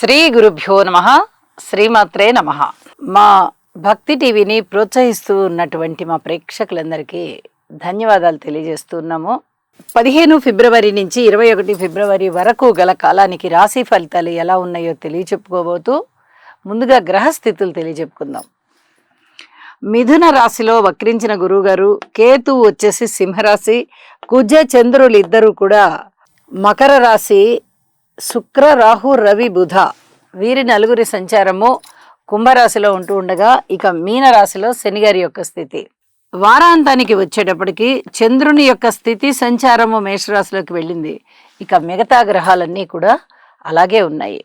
శ్రీ గురుభ్యో నమః. శ్రీమాత్రే నమః. మా భక్తి టీవీని ప్రోత్సహిస్తూ ఉన్నటువంటి మా ప్రేక్షకులందరికీ ధన్యవాదాలు తెలియజేస్తున్నాము. 15 ఫిబ్రవరి నుంచి 21 ఫిబ్రవరి వరకు గల కాలానికి రాశి ఫలితాలు ఎలా ఉన్నాయో తెలియచెప్పుకోబోతూ ముందుగా గ్రహస్థితులు తెలియచెప్పుకుందాం. మిథున రాశిలో వక్రించిన గురువుగారు, కేతు వచ్చేసి సింహరాశి, కుజ చంద్రులు ఇద్దరు కూడా మకర రాశి, శుక్ర రాహు రవి బుధ వీరి నలుగురి సంచారము కుంభరాశిలో ఉంటూ ఉండగా, ఇక మీన రాశిలో శనిగారి యొక్క స్థితి. వారాంతానికి వచ్చేటప్పటికి చంద్రుని యొక్క స్థితి సంచారము మేషరాశిలోకి వెళ్ళింది. ఇక మిగతా గ్రహాలన్నీ కూడా అలాగే ఉన్నాయి.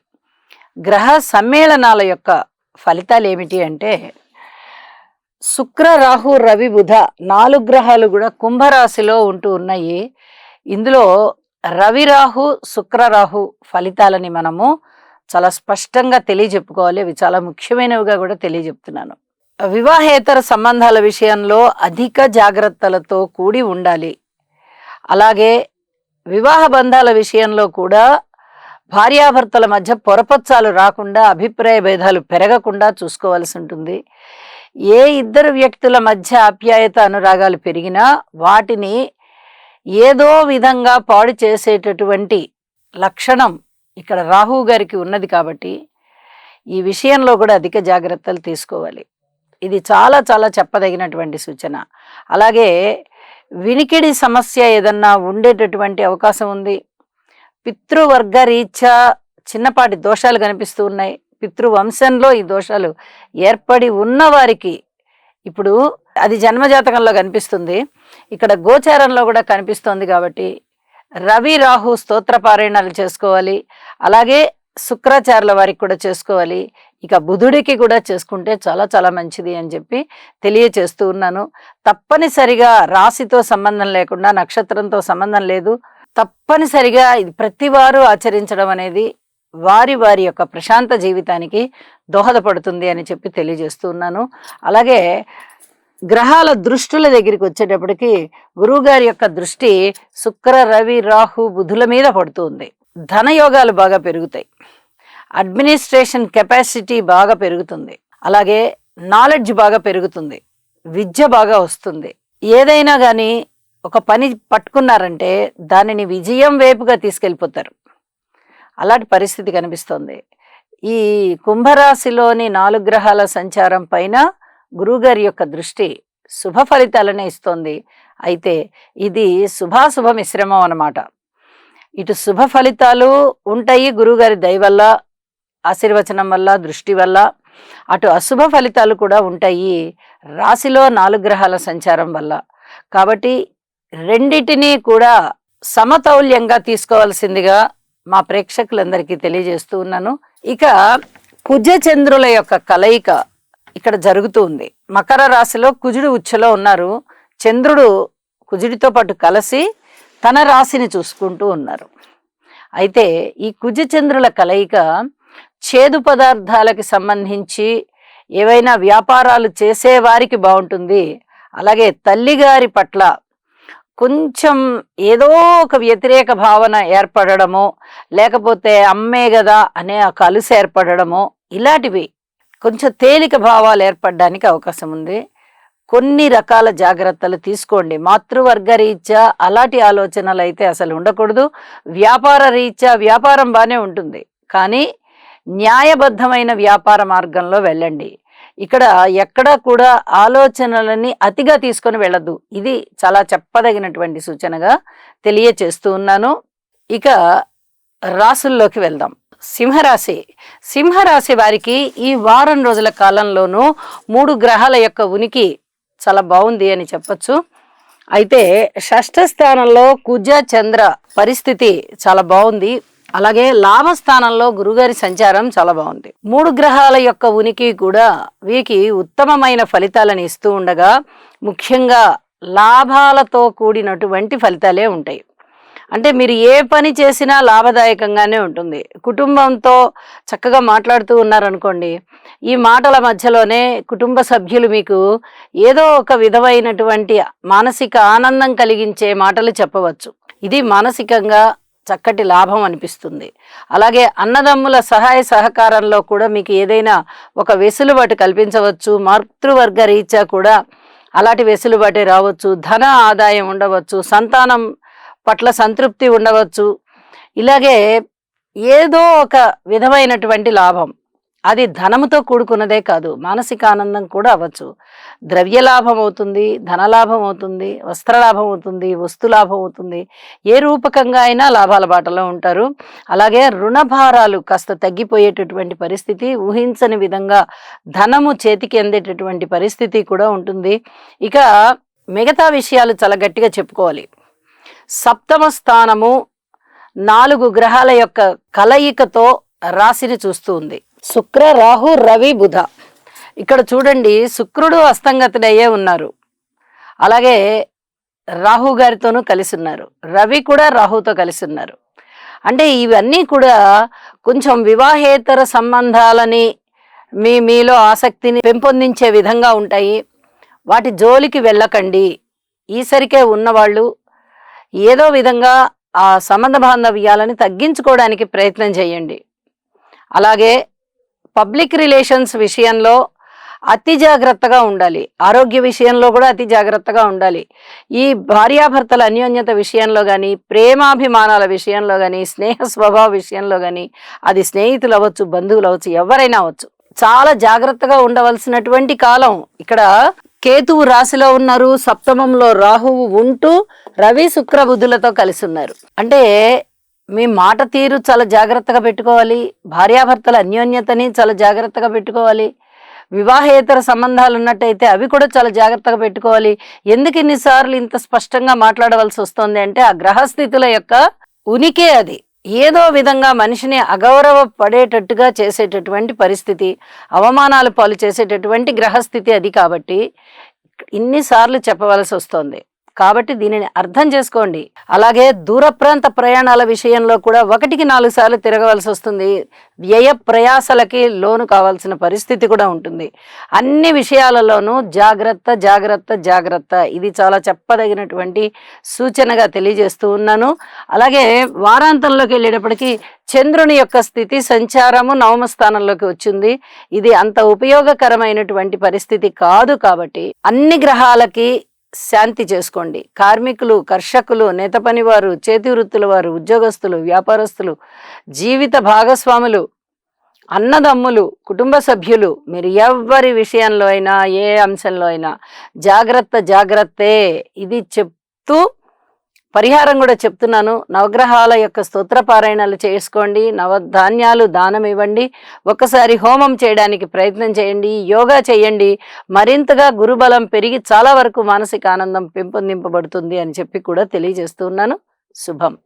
గ్రహ సమ్మేళనాల యొక్క ఫలితాలు ఏమిటి అంటే, శుక్ర రాహు రవి బుధ 4 గ్రహాలు కూడా కుంభరాశిలో ఉంటూ ఉన్నాయి. ఇందులో రవి రాహు శుక్ర రాహు ఫలితాలని మనము చాలా స్పష్టంగా తెలియజెప్పుకోవాలి. అవి చాలా ముఖ్యమైనవిగా కూడా తెలియజెప్తున్నాను. వివాహేతర సంబంధాల విషయంలో అధిక జాగ్రత్తలతో కూడి ఉండాలి. అలాగే వివాహ బంధాల విషయంలో కూడా భార్యాభర్తల మధ్య పొరపచ్చాలు రాకుండా, అభిప్రాయ భేదాలు పెరగకుండా చూసుకోవాల్సి ఉంటుంది. ఏ ఇద్దరు వ్యక్తుల మధ్య ఆప్యాయత అనురాగాలు పెరిగినా వాటిని ఏదో విధంగా పాడు చేసేటటువంటి లక్షణం ఇక్కడ రాహు గారికి ఉన్నది కాబట్టి ఈ విషయంలో కూడా అధిక జాగ్రత్తలు తీసుకోవాలి. ఇది చాలా చాలా చెప్పదగినటువంటి సూచన. అలాగే వినికిడి సమస్య ఏదన్నా ఉండేటటువంటి అవకాశం ఉంది. పితృవర్గ రీత్యా చిన్నపాటి దోషాలు కనిపిస్తూ ఉన్నాయి. పితృవంశంలో ఈ దోషాలు ఏర్పడి ఉన్నవారికి ఇప్పుడు అది జన్మజాతకంలో కనిపిస్తుంది, ఇక్కడ గోచారంలో కూడా కనిపిస్తోంది. కాబట్టి రవి రాహు స్తోత్ర పారాయణాలు చేసుకోవాలి. అలాగే శుక్రాచార్యుల వారికి కూడా చేసుకోవాలి. ఇక బుధుడికి కూడా చేసుకుంటే చాలా చాలా మంచిది అని చెప్పి తెలియచేస్తూ ఉన్నాను. తప్పనిసరిగా రాశితో సంబంధం లేకుండా, నక్షత్రంతో సంబంధం లేదు, తప్పనిసరిగా ఇది ప్రతివారు ఆచరించడం అనేది వారి వారి యొక్క ప్రశాంత జీవితానికి దోహదపడుతుంది అని చెప్పి తెలియజేస్తూ ఉన్నాను. అలాగే గ్రహాల దృష్టుల దగ్గరికి వచ్చేటప్పటికి గురువుగారి యొక్క దృష్టి శుక్ర రవి రాహు బుధుల మీద పడుతుంది. ధనయోగాలు బాగా పెరుగుతాయి. అడ్మినిస్ట్రేషన్ కెపాసిటీ బాగా పెరుగుతుంది. అలాగే నాలెడ్జ్ బాగా పెరుగుతుంది. విద్య బాగా వస్తుంది. ఏదైనా కానీ ఒక పని పట్టుకున్నారంటే దానిని విజయం వైపుగా తీసుకెళ్ళిపోతారు. అలాంటి పరిస్థితి కనిపిస్తోంది. ఈ కుంభరాశిలోని 4 గ్రహాల సంచారం పైన గురువుగారి యొక్క దృష్టి శుభ ఫలితాలనే ఇస్తోంది. అయితే ఇది శుభాశుభ మిశ్రమం అన్నమాట. ఇటు శుభ ఫలితాలు ఉంటాయి గురువుగారి దయ వల్ల, ఆశీర్వచనం వల్ల, దృష్టి వల్ల. అటు అశుభ ఫలితాలు కూడా ఉంటాయి రాశిలో 4 గ్రహాల సంచారం వల్ల. కాబట్టి రెండిటినీ కూడా సమతౌల్యంగా తీసుకోవాల్సిందిగా మా ప్రేక్షకులందరికీ తెలియజేస్తూ ఉన్నాను. ఇక కుజ చంద్రుల యొక్క కలయిక ఇక్కడ జరుగుతూ ఉంది. మకర రాశిలో కుజుడు ఉచ్చలో ఉన్నారు. చంద్రుడు కుజుడితో పాటు కలిసి తన రాశిని చూసుకుంటూ ఉన్నారు. అయితే ఈ కుజ చంద్రుల కలయిక చేదు పదార్థాలకి సంబంధించి ఏవైనా వ్యాపారాలు చేసేవారికి బాగుంటుంది. అలాగే తల్లిగారి పట్ల కొంచెం ఏదో ఒక వ్యతిరేక భావన ఏర్పడడమో, లేకపోతే అమ్మే కదా అనే ఒక అలుసు ఏర్పడడమో, ఇలాంటివి కొంచెం తేలిక భావాలు ఏర్పడడానికి అవకాశం ఉంది. కొన్ని రకాల జాగ్రత్తలు తీసుకోండి. మాతృవర్గ రీత్యా అలాంటి ఆలోచనలు అయితే అసలు ఉండకూడదు. వ్యాపార రీత్యా వ్యాపారం బాగానే ఉంటుంది, కానీ న్యాయబద్ధమైన వ్యాపార మార్గంలో వెళ్ళండి. ఇక్కడ ఎక్కడా కూడా ఆలోచనలని అతిగా తీసుకొని వెళ్ళద్దు. ఇది చాలా చెప్పదగినటువంటి సూచనగా తెలియచేస్తూ ఉన్నాను. ఇక రాసుల్లోకి వెళ్దాం. సింహరాశి వారికి ఈ వారం రోజుల కాలంలోనూ 3 గ్రహాల యొక్క ఉనికి చాలా బాగుంది అని చెప్పచ్చు. అయితే షష్ఠ స్థానంలో కుజ చంద్ర పరిస్థితి చాలా బాగుంది. అలాగే లాభస్థానంలో గురుగారి సంచారం చాలా బాగుంది. 3 గ్రహాల యొక్క ఉనికి కూడా వీరికి ఉత్తమమైన ఫలితాలను ఇస్తూ ఉండగా, ముఖ్యంగా లాభాలతో కూడినటువంటి ఫలితాలే ఉంటాయి. అంటే మీరు ఏ పని చేసినా లాభదాయకంగానే ఉంటుంది. కుటుంబంతో చక్కగా మాట్లాడుతూ ఉన్నారనుకోండి, ఈ మాటల మధ్యలోనే కుటుంబ సభ్యులు మీకు ఏదో ఒక విధమైనటువంటి మానసిక ఆనందం కలిగించే మాటలు చెప్పవచ్చు. ఇది మానసికంగా చక్కటి లాభం అనిపిస్తుంది. అలాగే అన్నదమ్ముల సహాయ సహకారంలో కూడా మీకు ఏదైనా ఒక వెసులుబాటు కల్పించవచ్చు. మాతృవర్గ రీత్యా కూడా అలాంటి వెసులుబాటే రావచ్చు. ధన ఆదాయం ఉండవచ్చు. సంతానం పట్ల సంతృప్తి ఉండవచ్చు. ఇలాగే ఏదో ఒక విధమైనటువంటి లాభం, అది ధనముతో కూడుకున్నదే కాదు, మానసిక ఆనందం కూడా అవ్వచ్చు. ద్రవ్య లాభం అవుతుంది, ధనలాభం అవుతుంది, వస్త్రలాభం అవుతుంది, వస్తు లాభం అవుతుంది. ఏ రూపకంగా అయినా లాభాల బాటలో ఉంటారు. అలాగే రుణభారాలు కాస్త తగ్గిపోయేటటువంటి పరిస్థితి, ఊహించని విధంగా ధనము చేతికి అందేటటువంటి పరిస్థితి కూడా ఉంటుంది. ఇక మిగతా విషయాలు చాలా గట్టిగా చెప్పుకోవాలి. సప్తమ స్థానము 4 గ్రహాల యొక్క కలయికతో రాశిని చూస్తూ ఉంది. శుక్ర, రాహు, రవి, బుధ. ఇక్కడ చూడండి, శుక్రుడు అస్తంగతుడయ్యే ఉన్నారు. అలాగే రాహు గారితోనూ కలిసి ఉన్నారు. రవి కూడా రాహుతో కలిసి ఉన్నారు. అంటే ఇవన్నీ కూడా కొంచెం వివాహేతర సంబంధాలని మీలో ఆసక్తిని పెంపొందించే విధంగా ఉంటాయి. వాటి జోలికి వెళ్ళకండి. ఈసరికే ఉన్నవాళ్ళు ఏదో విధంగా ఆ సంబంధ బాంధవ్యాలని తగ్గించుకోవడానికి ప్రయత్నం చేయండి. అలాగే పబ్లిక్ రిలేషన్స్ విషయంలో అతి జాగ్రత్తగా ఉండాలి. ఆరోగ్య విషయంలో కూడా అతి జాగ్రత్తగా ఉండాలి. ఈ భార్యాభర్తల అన్యోన్యత విషయంలో కానీ, ప్రేమాభిమానాల విషయంలో కానీ, స్నేహ స్వభావ విషయంలో కానీ, అది స్నేహితులు అవ్వచ్చు, బంధువులు అవ్వచ్చు, ఎవరైనా అవ్వచ్చు, చాలా జాగ్రత్తగా ఉండవలసినటువంటి కాలం. ఇక్కడ కేతువు రాశిలో ఉన్నారు, సప్తమంలో రాహువు ఉంటూ రవి శుక్ర బుధులతో కలిసి ఉన్నారు. అంటే మీ మాట తీరు చాలా జాగ్రత్తగా పెట్టుకోవాలి. భార్యాభర్తల అన్యోన్యతని చాలా జాగ్రత్తగా పెట్టుకోవాలి. వివాహేతర సంబంధాలు ఉన్నట్టయితే అవి కూడా చాలా జాగ్రత్తగా పెట్టుకోవాలి. ఎందుకు ఇన్నిసార్లు ఇంత స్పష్టంగా మాట్లాడవలసి వస్తుంది అంటే, ఆ గ్రహస్థితుల యొక్క ఉనికే అది. ఏదో విధంగా మనిషిని అగౌరవ పడేటట్టుగా చేసేటటువంటి పరిస్థితి, అవమానాలు పాలు చేసేటటువంటి గ్రహస్థితి అది. కాబట్టి ఇన్నిసార్లు చెప్పవలసి వస్తుంది. కాబట్టి దీనిని అర్థం చేసుకోండి. అలాగే దూర ప్రాంత ప్రయాణాల విషయంలో కూడా 1కి 4 సార్లు తిరగవలసి వస్తుంది. వ్యయ ప్రయాసలకి లోను కావాల్సిన పరిస్థితి కూడా ఉంటుంది. అన్ని విషయాలలోనూ జాగ్రత్త జాగ్రత్త జాగ్రత్త. ఇది చాలా చెప్పదగినటువంటి సూచనగా తెలియజేస్తూ ఉన్నాను. అలాగే వారాంతంలోకి వెళ్ళేటప్పటికీ చంద్రుని యొక్క స్థితి సంచారము 9వ స్థానంలోకి వచ్చింది. ఇది అంత ఉపయోగకరమైనటువంటి పరిస్థితి కాదు. కాబట్టి అన్ని గ్రహాలకి శాంతి చేసుకోండి. కార్మికులు, కర్షకులు, నేత పనివారు, చేతి వృత్తుల వారు, ఉద్యోగస్తులు, వ్యాపారస్తులు, జీవిత భాగస్వాములు, అన్నదమ్ములు, కుటుంబ సభ్యులు, మీరు ఎవరి విషయంలో అయినా, ఏ అంశంలో అయినా జాగ్రత్త జాగ్రత్తే. ఇది చెప్తూ పరిహారం కూడా చెప్తున్నాను. నవగ్రహాల యొక్క స్తోత్ర పారాయణాలు చేసుకోండి. నవధాన్యాలు దానం ఇవ్వండి. ఒక్కసారి హోమం చేయడానికి ప్రయత్నం చేయండి. యోగా చేయండి. మరింతగా గురుబలం పెరిగి చాలా వరకు మానసిక ఆనందం పెంపొందింపబడుతుంది అని చెప్పి కూడా తెలియజేస్తున్నాను. శుభం.